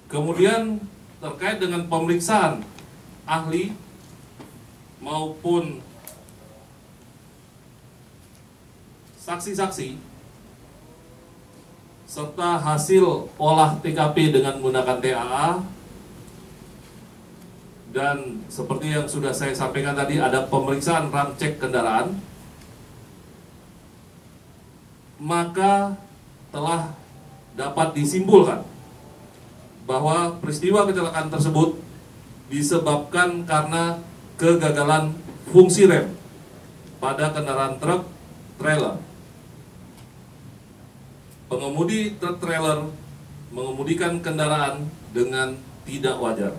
Kemudian terkait dengan pemeriksaan ahli maupun saksi-saksi serta hasil olah TKP dengan menggunakan TAA, dan seperti yang sudah saya sampaikan tadi ada pemeriksaan ram cek kendaraan, maka telah dapat disimpulkan bahwa peristiwa kecelakaan tersebut disebabkan karena kegagalan fungsi rem pada kendaraan truk trailer. Pengemudi truk trailer mengemudikan kendaraan dengan tidak wajar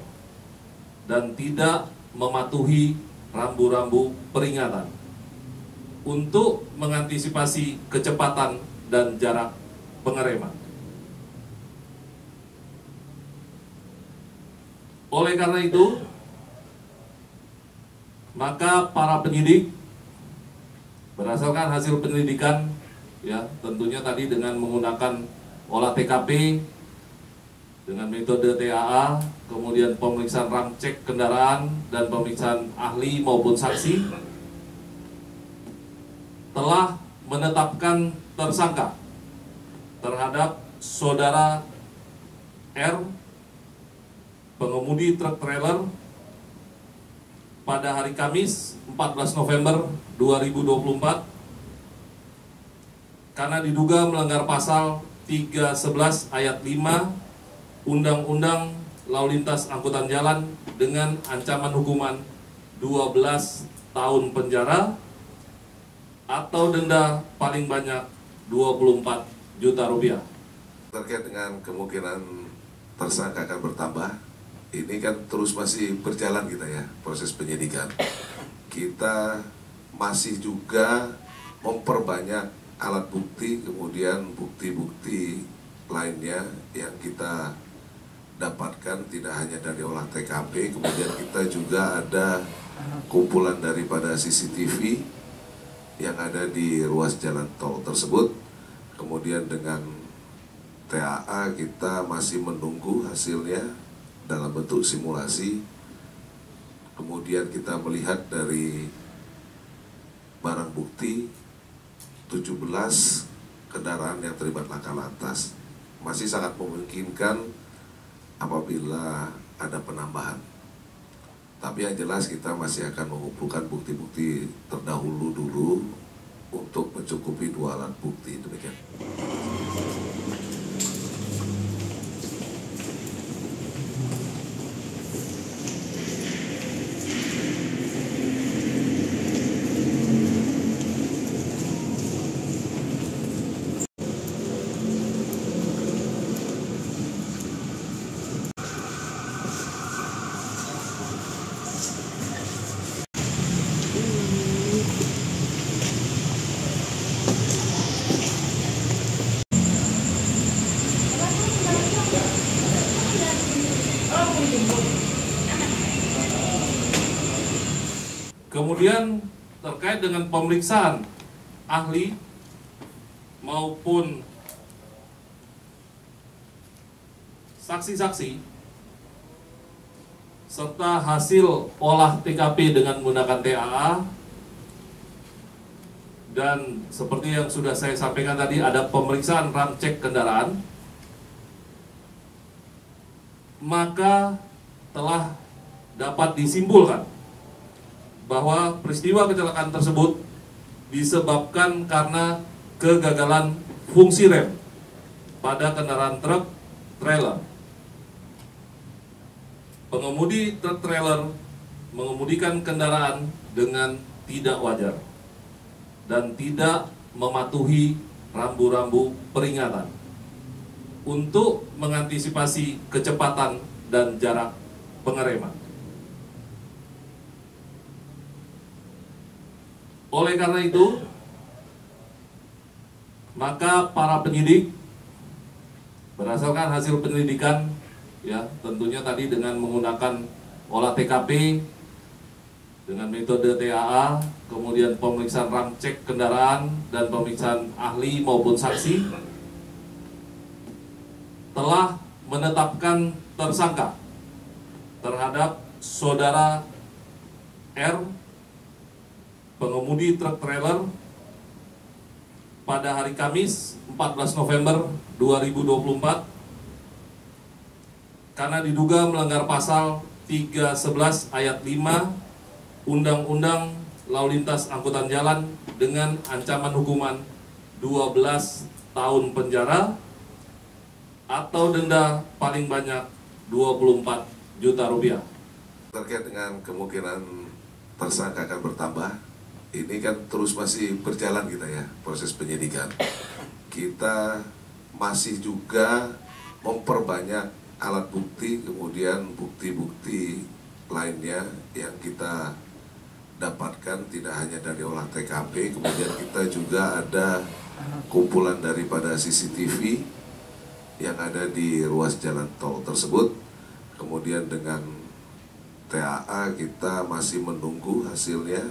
dan tidak mematuhi rambu-rambu peringatan untuk mengantisipasi kecepatan dan jarak pengereman. Oleh karena itu, maka para penyidik berdasarkan hasil penyelidikan, ya tentunya tadi dengan menggunakan olah TKP dengan metode TAA, kemudian pemeriksaan ram cek kendaraan dan pemeriksaan ahli maupun saksi, telah menetapkan tersangka terhadap saudara R, pengemudi truk trailer, pada hari Kamis 14 November 2024 karena diduga melanggar pasal 311 ayat 5 Undang-Undang Lalu Lintas Angkutan Jalan dengan ancaman hukuman 12 tahun penjara atau denda paling banyak 24 juta rupiah. Terkait dengan kemungkinan tersangka akan bertambah, ini kan terus masih berjalan kita ya, proses penyidikan. Kita masih juga memperbanyak alat bukti, kemudian bukti-bukti lainnya yang kita dapatkan tidak hanya dari olah TKP, kemudian kita juga ada kumpulan daripada CCTV yang ada di ruas jalan tol tersebut. Kemudian dengan TAA kita masih menunggu hasilnya dalam bentuk simulasi. Kemudian kita melihat dari barang bukti 17 kendaraan yang terlibat laka lantas, masih sangat memungkinkan apabila ada penambahan. Tapi yang jelas kita masih akan mengumpulkan bukti-bukti terdahulu dulu untuk mencukupi 2 alat bukti. Demikian. Kemudian terkait dengan pemeriksaan ahli maupun saksi-saksi serta hasil olah TKP dengan menggunakan TAA, dan seperti yang sudah saya sampaikan tadi ada pemeriksaan ram cek kendaraan, maka telah dapat disimpulkan bahwa peristiwa kecelakaan tersebut disebabkan karena kegagalan fungsi rem pada kendaraan truk trailer. Pengemudi truk trailer mengemudikan kendaraan dengan tidak wajar dan tidak mematuhi rambu-rambu peringatan untuk mengantisipasi kecepatan dan jarak pengereman. Oleh karena itu, maka para penyidik berdasarkan hasil penyelidikan, ya tentunya tadi dengan menggunakan olah TKP dengan metode TAA, kemudian pemeriksaan ram cek kendaraan dan pemeriksaan ahli maupun saksi, telah menetapkan tersangka terhadap saudara R, pengemudi truk trailer, pada hari Kamis 14 November 2024 karena diduga melanggar pasal 311 ayat 5 Undang-Undang Lalu Lintas Angkutan Jalan dengan ancaman hukuman 12 tahun penjara atau denda paling banyak 24 juta rupiah. Terkait dengan kemungkinan tersangka akan bertambah, ini kan terus masih berjalan kita ya, proses penyidikan. Kita masih juga memperbanyak alat bukti, kemudian bukti-bukti lainnya yang kita dapatkan tidak hanya dari olah TKP, kemudian kita juga ada kumpulan daripada CCTV yang ada di ruas jalan tol tersebut. Kemudian dengan TAA kita masih menunggu hasilnya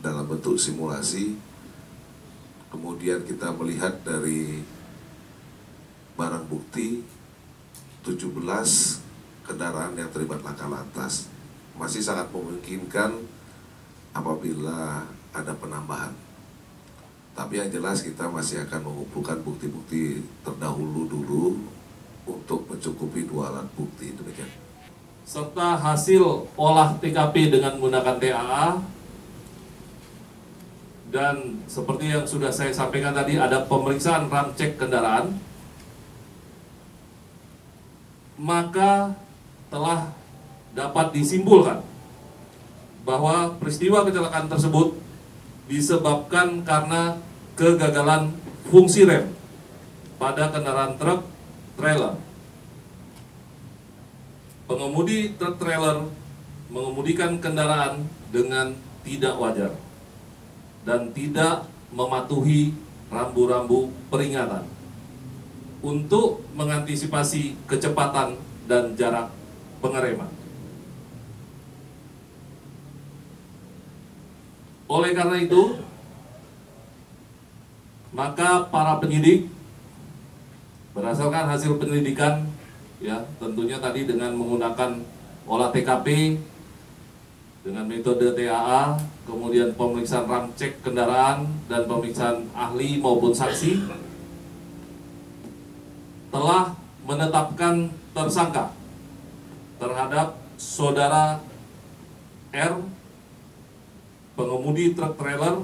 dalam bentuk simulasi. Kemudian kita melihat dari barang bukti 17 kendaraan yang terlibat laka lantas. Masih sangat memungkinkan apabila ada penambahan. Tapi yang jelas kita masih akan mengumpulkan bukti-bukti terdahulu dulu untuk mencukupi 2 alat bukti, demikian. Serta hasil olah TKP dengan menggunakan TAA. Dan seperti yang sudah saya sampaikan tadi, ada pemeriksaan ram cek kendaraan, maka telah dapat disimpulkan bahwa peristiwa kecelakaan tersebut disebabkan karena kegagalan fungsi rem pada kendaraan truk trailer. Pengemudi truk trailer mengemudikan kendaraan dengan tidak wajar dan tidak mematuhi rambu-rambu peringatan untuk mengantisipasi kecepatan dan jarak pengereman. Oleh karena itu, maka para penyidik berdasarkan hasil penyelidikan, ya tentunya tadi dengan menggunakan olah TKP dengan metode TAA, kemudian pemeriksaan ram cek kendaraan dan pemeriksaan ahli maupun saksi, telah menetapkan tersangka terhadap saudara R, pengemudi truk trailer,